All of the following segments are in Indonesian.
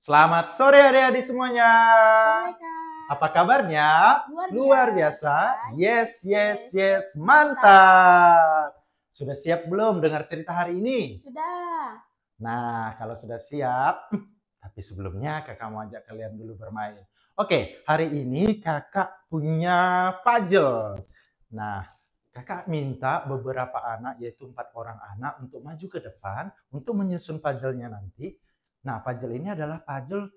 Selamat sore adik-adik semuanya. Sore, Kak. Apa kabarnya? Luar biasa. biasa. Yes, yes, yes. Mantap. Sudah siap belum dengar cerita hari ini? Sudah. Nah, kalau sudah siap, tapi sebelumnya kakak mau ajak kalian dulu bermain. Oke, hari ini kakak punya puzzle. Nah, kakak minta beberapa anak, yaitu 4 orang anak, untuk maju ke depan untuk menyusun puzzle-nya nanti. Nah, puzzle ini adalah puzzle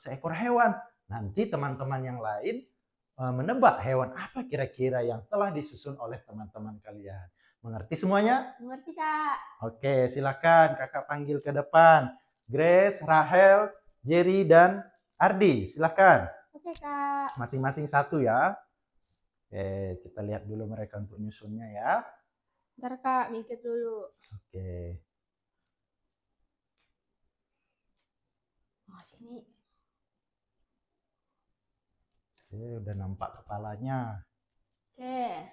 seekor hewan. Nanti teman-teman yang lain menebak hewan apa kira-kira yang telah disusun oleh teman-teman kalian. Mengerti semuanya? Mengerti, Kak. Oke, silakan kakak panggil ke depan. Grace, Rahel, Jerry, dan Ardi. Silakan. Oke, Kak. Masing-masing satu ya. Oke, kita lihat dulu mereka untuk nyusunnya ya. Ntar, Kak, mikir dulu. Oke. Oh, sini. Oke, udah nampak kepalanya. Oke.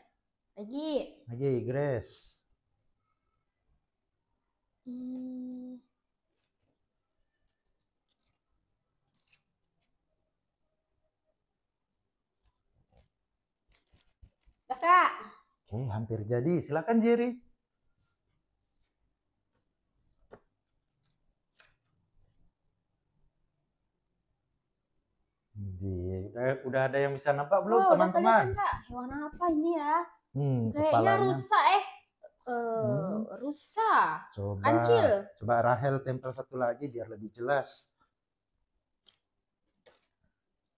Lagi, Grace. Udah, Kak. Oke, hampir jadi. Silakan Jerry. Udah ada yang bisa nebak belum teman-teman? Udah kelihatan, Kak. Hewan apa ini ya? Kayaknya Kepalanya. rusa, rusa. Kancil. Coba Rahel tempel satu lagi biar lebih jelas.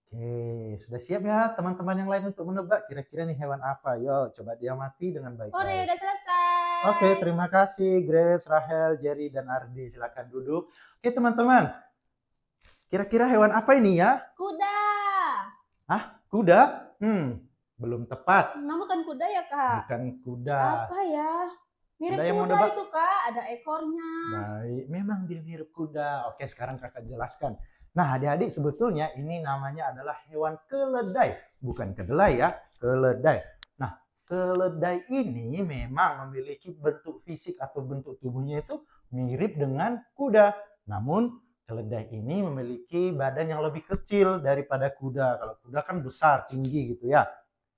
Oke, sudah siap ya teman-teman yang lain untuk menebak kira-kira nih hewan apa? Yo, coba diamati dengan baik-baik. Udah selesai. Oke, terima kasih Grace, Rahel, Jerry, dan Ardi. Silakan duduk. Oke teman-teman, kira-kira hewan apa ini ya? Kuda. Kuda? Belum tepat. Nama kan kuda ya, Kak? Bukan kuda. Apa ya? Mirip kuda itu, Kak. Ada ekornya. Baik, memang dia mirip kuda. Oke, sekarang kakak jelaskan. Nah, adik-adik, sebetulnya ini namanya adalah hewan keledai. Bukan kedelai ya, keledai. Nah, keledai ini memang memiliki bentuk fisik atau bentuk tubuhnya itu mirip dengan kuda. Namun, keledai ini memiliki badan yang lebih kecil daripada kuda. Kalau kuda kan besar, tinggi gitu ya.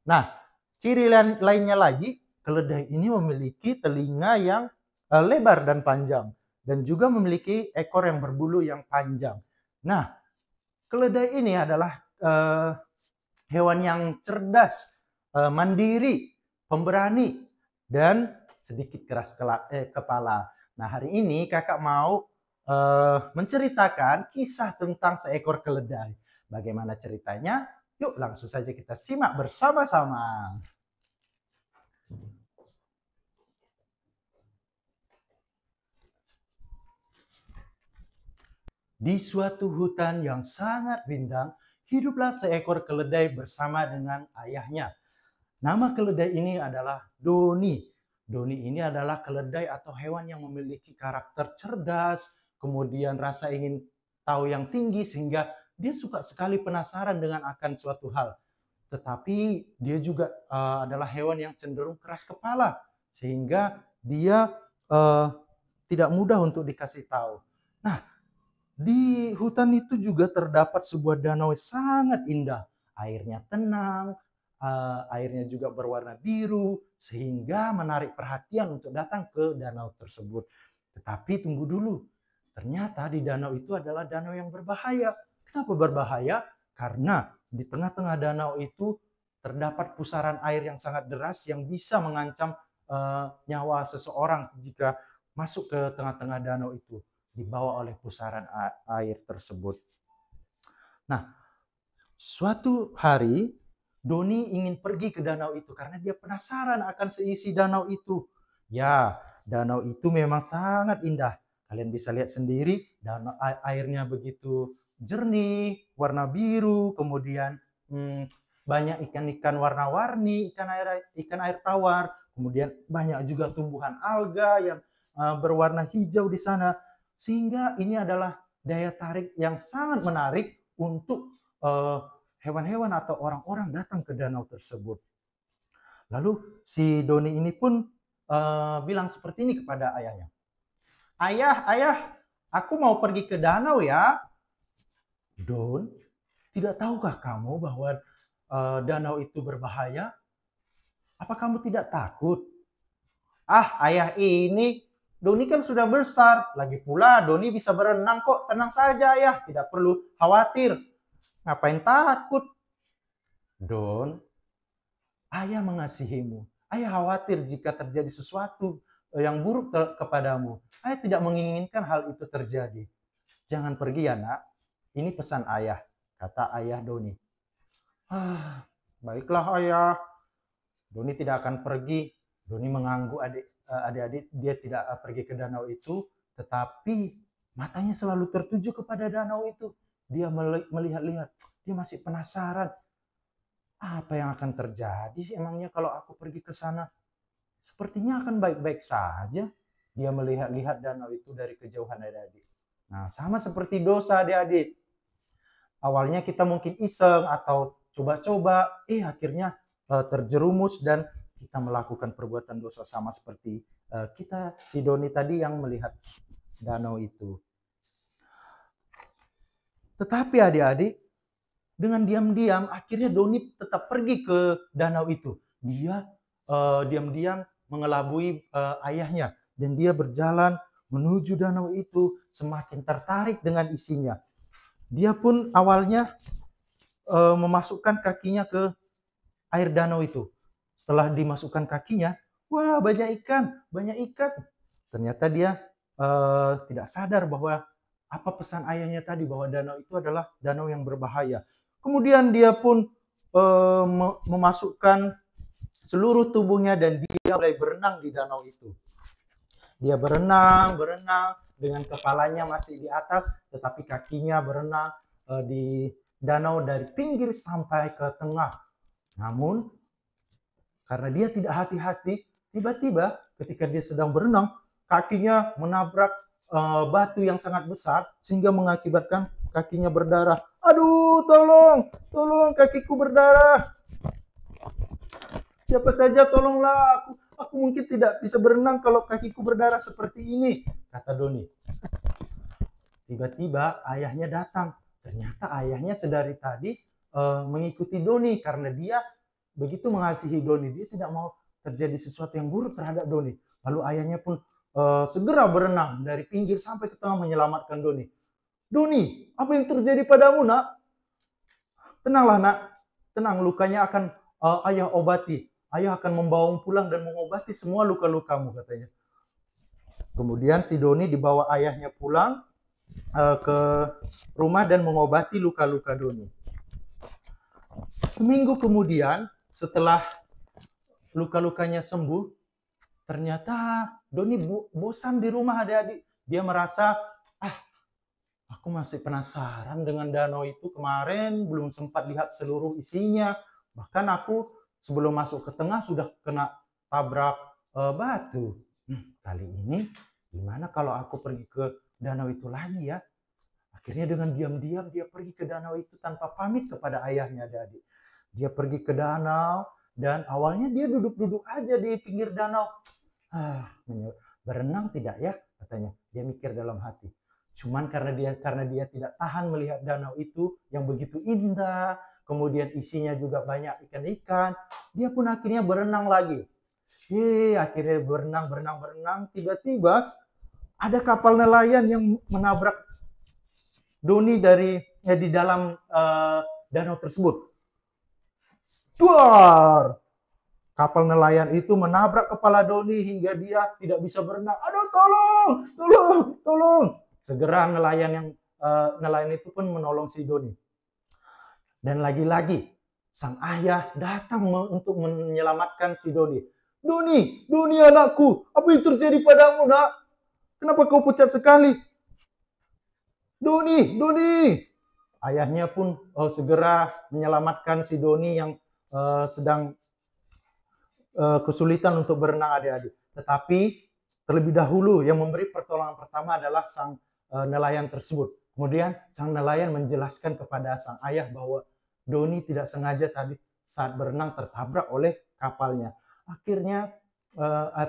Nah, ciri lainnya lagi, keledai ini memiliki telinga yang lebar dan panjang. Dan juga memiliki ekor yang berbulu yang panjang. Nah, keledai ini adalah hewan yang cerdas, mandiri, pemberani, dan sedikit keras kepala. Nah, hari ini kakak mau menceritakan kisah tentang seekor keledai. Bagaimana ceritanya? Yuk langsung saja kita simak bersama-sama. Di suatu hutan yang sangat rindang, hiduplah seekor keledai bersama dengan ayahnya. Nama keledai ini adalah Doni. Doni ini adalah keledai atau hewan yang memiliki karakter cerdas, kemudian rasa ingin tahu yang tinggi, sehingga dia suka sekali penasaran dengan akan suatu hal. Tetapi dia juga adalah hewan yang cenderung keras kepala, sehingga dia tidak mudah untuk dikasih tahu. Nah, di hutan itu juga terdapat sebuah danau yang sangat indah. Airnya tenang, airnya juga berwarna biru, sehingga menarik perhatian untuk datang ke danau tersebut. Tetapi tunggu dulu, ternyata di danau itu adalah danau yang berbahaya. Kenapa berbahaya? Karena di tengah-tengah danau itu terdapat pusaran air yang sangat deras yang bisa mengancam nyawa seseorang jika masuk ke tengah-tengah danau itu, dibawa oleh pusaran air tersebut. Nah, suatu hari Doni ingin pergi ke danau itu karena dia penasaran akan seisi danau itu. Ya, danau itu memang sangat indah. Kalian bisa lihat sendiri, danau airnya begitu jernih, warna biru, kemudian banyak ikan-ikan warna-warni, ikan air tawar, kemudian banyak juga tumbuhan alga yang berwarna hijau di sana. Sehingga ini adalah daya tarik yang sangat menarik untuk hewan-hewan atau orang-orang datang ke danau tersebut. Lalu si Doni ini pun bilang seperti ini kepada ayahnya. Ayah, aku mau pergi ke danau ya. Don, tidak tahukah kamu bahwa danau itu berbahaya? Apa kamu tidak takut? Ah, ayah ini, Doni kan sudah besar. Lagi pula Doni bisa berenang kok. Tenang saja ayah, tidak perlu khawatir. Ngapain takut? Don, ayah mengasihimu. Ayah khawatir jika terjadi sesuatu yang buruk kepadamu. Ayah tidak menginginkan hal itu terjadi. Jangan pergi ya nak. Ini pesan ayah, kata ayah Doni. Ah, baiklah ayah. Doni tidak akan pergi. Doni mengganggu adik-adik, dia tidak pergi ke danau itu, tetapi matanya selalu tertuju kepada danau itu. Dia melihat-lihat, dia masih penasaran. Apa yang akan terjadi sih emangnya kalau aku pergi ke sana? Sepertinya akan baik-baik saja. Dia melihat-lihat danau itu dari kejauhan adik-adik. Nah, sama seperti dosa adik-adik. Awalnya kita mungkin iseng atau coba-coba, akhirnya terjerumus dan kita melakukan perbuatan dosa sama seperti kita, si Doni tadi yang melihat danau itu. Tetapi adik-adik, dengan diam-diam akhirnya Doni tetap pergi ke danau itu. Dia diam-diam mengelabui ayahnya dan dia berjalan menuju danau itu, semakin tertarik dengan isinya. Dia pun awalnya memasukkan kakinya ke air danau itu. Setelah dimasukkan kakinya, wah banyak ikan. Ternyata dia tidak sadar bahwa apa pesan ayahnya tadi, bahwa danau itu adalah danau yang berbahaya. Kemudian dia pun memasukkan seluruh tubuhnya dan dia mulai berenang di danau itu. Dia berenang dengan kepalanya masih di atas, tetapi kakinya berenang di danau dari pinggir sampai ke tengah. Namun, karena dia tidak hati-hati, tiba-tiba ketika dia sedang berenang, kakinya menabrak batu yang sangat besar, sehingga mengakibatkan kakinya berdarah. Aduh, tolong, kakiku berdarah. Siapa saja tolonglah, aku mungkin tidak bisa berenang kalau kakiku berdarah seperti ini, kata Doni. Tiba-tiba ayahnya datang. Ternyata ayahnya sedari tadi mengikuti Doni karena dia begitu mengasihi Doni. Dia tidak mau terjadi sesuatu yang buruk terhadap Doni. Lalu ayahnya pun segera berenang dari pinggir sampai ke tengah menyelamatkan Doni. Doni, apa yang terjadi padamu nak? Tenanglah nak, tenang, lukanya akan ayah obati. Ayah akan membawamu pulang dan mengobati semua luka-lukamu, katanya. Kemudian si Doni dibawa ayahnya pulang ke rumah dan mengobati luka-luka Doni. Seminggu kemudian, setelah luka-lukanya sembuh, ternyata Doni bosan di rumah adik-adik. Dia merasa, aku masih penasaran dengan danau itu. Kemarin belum sempat lihat seluruh isinya. Bahkan aku sebelum masuk ke tengah sudah kena tabrak batu. Kali ini gimana kalau aku pergi ke danau itu lagi ya? Akhirnya dengan diam-diam dia pergi ke danau itu tanpa pamit kepada ayahnya adik-adik. Dia pergi ke danau dan awalnya dia duduk-duduk aja di pinggir danau. Berenang tidak ya? Katanya. Dia mikir dalam hati. Cuman karena dia tidak tahan melihat danau itu yang begitu indah, kemudian isinya juga banyak ikan-ikan, dia pun akhirnya berenang lagi. Akhirnya berenang, tiba-tiba ada kapal nelayan yang menabrak Doni di dalam danau tersebut. Duar! Kapal nelayan itu menabrak kepala Doni hingga dia tidak bisa berenang. Aduh, tolong! Segera nelayan itu pun menolong si Doni. Dan lagi-lagi sang ayah datang untuk menyelamatkan si Doni. Doni anakku, apa yang terjadi padamu nak? Kenapa kau pucat sekali? Doni. Ayahnya pun segera menyelamatkan si Doni yang sedang kesulitan untuk berenang adik-adik. Tetapi terlebih dahulu yang memberi pertolongan pertama adalah sang nelayan tersebut. Kemudian sang nelayan menjelaskan kepada sang ayah bahwa Doni tidak sengaja tadi saat berenang tertabrak oleh kapalnya. Akhirnya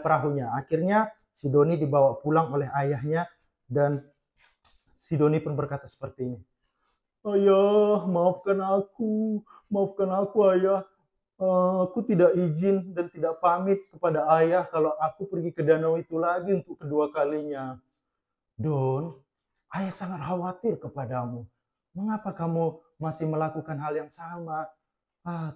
perahunya. Akhirnya si Doni dibawa pulang oleh ayahnya dan si Doni pun berkata seperti ini. Ayah, maafkan aku ayah. Aku tidak izin dan tidak pamit kepada ayah kalau aku pergi ke danau itu lagi untuk kedua kalinya. Don, ayah sangat khawatir kepadamu. Mengapa kamu masih melakukan hal yang sama?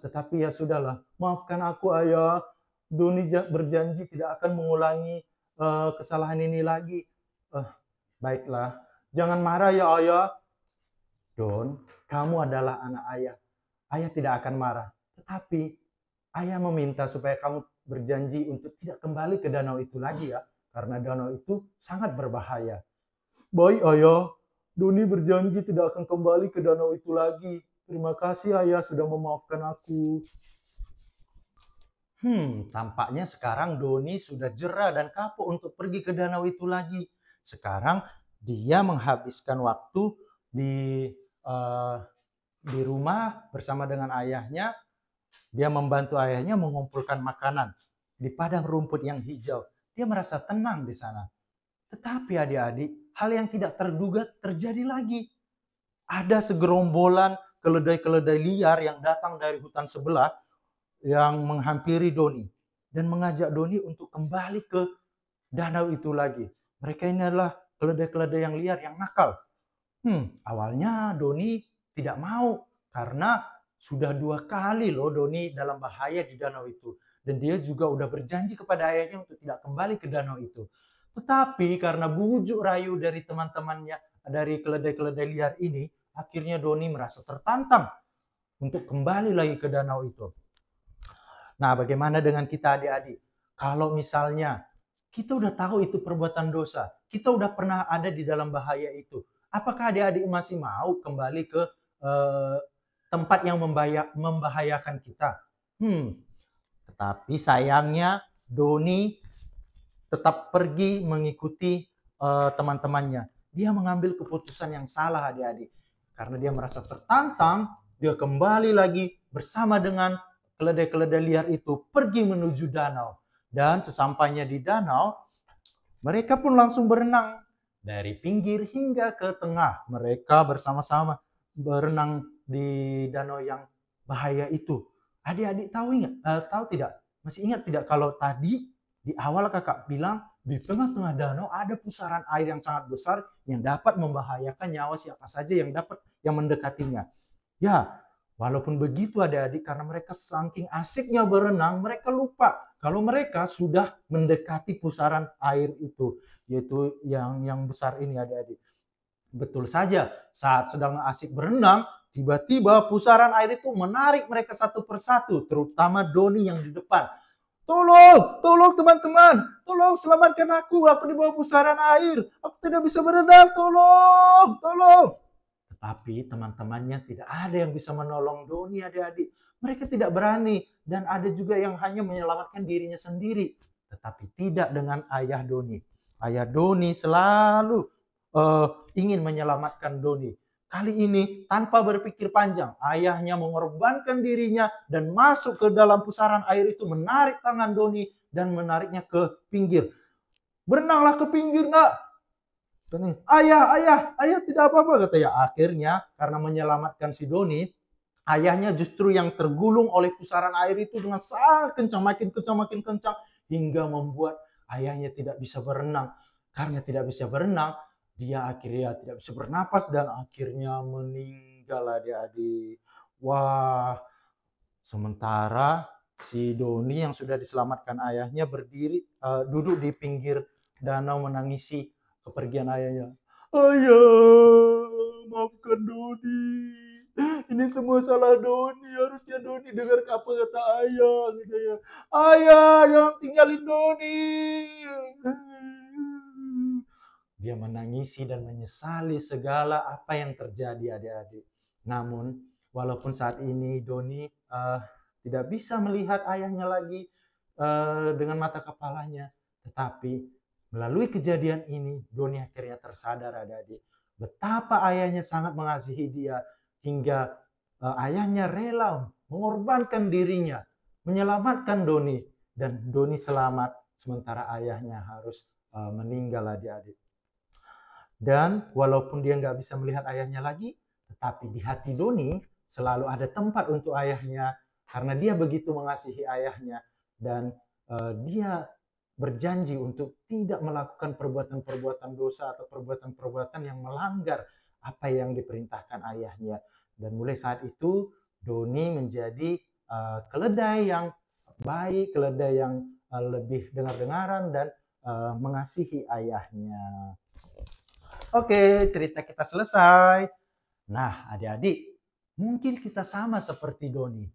Tetapi ya sudahlah, maafkan aku ayah. Doni berjanji tidak akan mengulangi kesalahan ini lagi. Eh, Baiklah, jangan marah ya ayah. Don, kamu adalah anak ayah. Ayah tidak akan marah. Tetapi ayah meminta supaya kamu berjanji untuk tidak kembali ke danau itu lagi ya. Karena danau itu sangat berbahaya. Baik ayah, Doni berjanji tidak akan kembali ke danau itu lagi. Terima kasih ayah sudah memaafkan aku. Tampaknya sekarang Doni sudah jera dan kapok untuk pergi ke danau itu lagi. Sekarang dia menghabiskan waktu di eh, di rumah bersama dengan ayahnya. Dia membantu ayahnya mengumpulkan makanan di padang rumput yang hijau. Dia merasa tenang di sana. Tetapi adik-adik, hal yang tidak terduga terjadi lagi. Ada segerombolan keledai-keledai liar yang datang dari hutan sebelah yang menghampiri Doni dan mengajak Doni untuk kembali ke danau itu lagi. Mereka ini adalah keledai-keledai yang liar, yang nakal. Awalnya Doni tidak mau karena sudah 2 kali loh Doni dalam bahaya di danau itu. Dan dia juga udah berjanji kepada ayahnya untuk tidak kembali ke danau itu. Tetapi karena bujuk rayu dari teman-temannya, dari keledai-keledai liar ini, akhirnya Doni merasa tertantang untuk kembali lagi ke danau itu. Nah, bagaimana dengan kita adik-adik? Kalau misalnya kita udah tahu itu perbuatan dosa, kita udah pernah ada di dalam bahaya itu, apakah adik-adik masih mau kembali ke eh, tempat yang membahayakan kita? Tetapi sayangnya Doni tetap pergi mengikuti teman-temannya. Dia mengambil keputusan yang salah adik-adik. Karena dia merasa tertantang, dia kembali lagi bersama dengan keledai-keledai liar itu pergi menuju danau. Dan sesampainya di danau, mereka pun langsung berenang. Dari pinggir hingga ke tengah, mereka bersama-sama berenang di danau yang bahaya itu. Adik-adik tahu tidak? Masih ingat tidak kalau tadi di awal kakak bilang di tengah-tengah danau ada pusaran air yang sangat besar yang dapat membahayakan nyawa siapa saja yang mendekatinya. Ya, walaupun begitu adik-adik, karena mereka saking asiknya berenang, mereka lupa kalau mereka sudah mendekati pusaran air itu, yaitu yang besar ini adik-adik. Betul saja, saat sedang asik berenang, tiba-tiba pusaran air itu menarik mereka satu persatu, terutama Doni yang di depan. Tolong teman-teman, tolong selamatkan aku di bawah pusaran air, aku tidak bisa berenang, tolong. Tetapi teman-temannya tidak ada yang bisa menolong Doni adik-adik. Mereka tidak berani dan ada juga yang hanya menyelamatkan dirinya sendiri. Tetapi tidak dengan ayah Doni. Ayah Doni selalu ingin menyelamatkan Doni. Kali ini tanpa berpikir panjang, ayahnya mengorbankan dirinya dan masuk ke dalam pusaran air itu, menarik tangan Doni dan menariknya ke pinggir. Berenanglah ke pinggir, nak. Ayah, tidak apa-apa katanya. Akhirnya karena menyelamatkan si Doni, ayahnya justru yang tergulung oleh pusaran air itu dengan sangat kencang, makin kencang hingga membuat ayahnya tidak bisa berenang. Karena tidak bisa berenang, dia akhirnya tidak bisa bernapas dan akhirnya meninggal adik-adik. Wah, sementara si Doni yang sudah diselamatkan ayahnya duduk di pinggir danau menangisi kepergian ayahnya. Ayah, maafkan Doni. Ini semua salah Doni. Harusnya Doni dengar apa kata ayah. Ayah, jangan tinggalin Doni. Dia menangisi dan menyesali segala apa yang terjadi adik-adik. Namun, walaupun saat ini Doni tidak bisa melihat ayahnya lagi dengan mata kepalanya, tetapi melalui kejadian ini, Doni akhirnya tersadar adik-adik betapa ayahnya sangat mengasihi dia hingga ayahnya rela mengorbankan dirinya, menyelamatkan Doni, dan Doni selamat sementara ayahnya harus meninggal adik-adik. Dan walaupun dia nggak bisa melihat ayahnya lagi, Tetapi di hati Doni selalu ada tempat untuk ayahnya karena dia begitu mengasihi ayahnya, dan dia berjanji untuk tidak melakukan perbuatan-perbuatan dosa atau perbuatan-perbuatan yang melanggar apa yang diperintahkan ayahnya. Dan mulai saat itu Doni menjadi keledai yang baik, keledai yang lebih dengar-dengaran dan mengasihi ayahnya. Oke, cerita kita selesai. Nah, adik-adik, mungkin kita sama seperti Doni.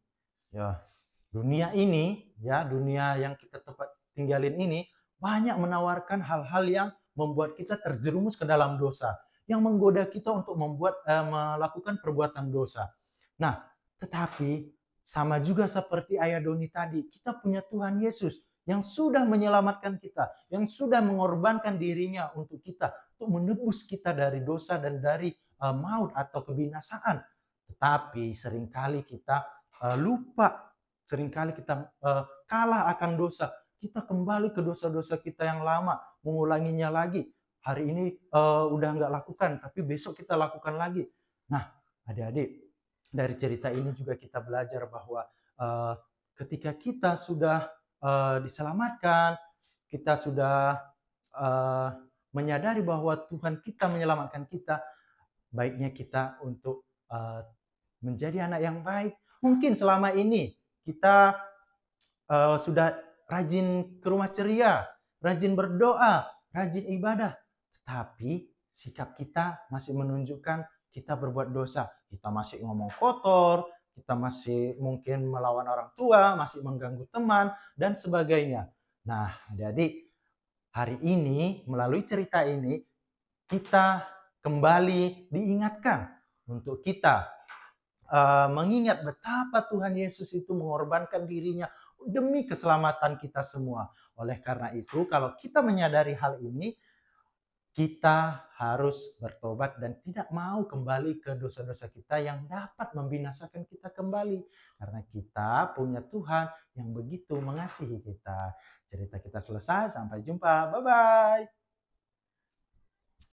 Ya, dunia ini, ya, dunia yang kita tempat tinggalin ini banyak menawarkan hal-hal yang membuat kita terjerumus ke dalam dosa, yang menggoda kita untuk melakukan perbuatan dosa. Nah, tetapi sama juga seperti ayah Doni tadi, kita punya Tuhan Yesus yang sudah menyelamatkan kita, yang sudah mengorbankan dirinya untuk kita, untuk menebus kita dari dosa dan dari maut atau kebinasaan. Tetapi seringkali kita lupa, seringkali kita kalah akan dosa. Kita kembali ke dosa-dosa kita yang lama, mengulanginya lagi. Hari ini udah nggak lakukan, tapi besok kita lakukan lagi. Nah, adik-adik, dari cerita ini juga kita belajar bahwa ketika kita sudah diselamatkan, kita sudah menyadari bahwa Tuhan kita menyelamatkan kita, baiknya kita untuk menjadi anak yang baik. Mungkin selama ini kita sudah rajin ke rumah ceria, rajin berdoa, rajin ibadah, tetapi sikap kita masih menunjukkan kita berbuat dosa. Kita masih ngomong kotor, kita masih mungkin melawan orang tua, masih mengganggu teman, dan sebagainya. Nah, jadi hari ini melalui cerita ini kita kembali diingatkan untuk kita mengingat betapa Tuhan Yesus itu mengorbankan dirinya demi keselamatan kita semua. Oleh karena itu, kalau kita menyadari hal ini, kita harus bertobat dan tidak mau kembali ke dosa-dosa kita yang dapat membinasakan kita kembali. Karena kita punya Tuhan yang begitu mengasihi kita. Cerita kita selesai, sampai jumpa. Bye-bye.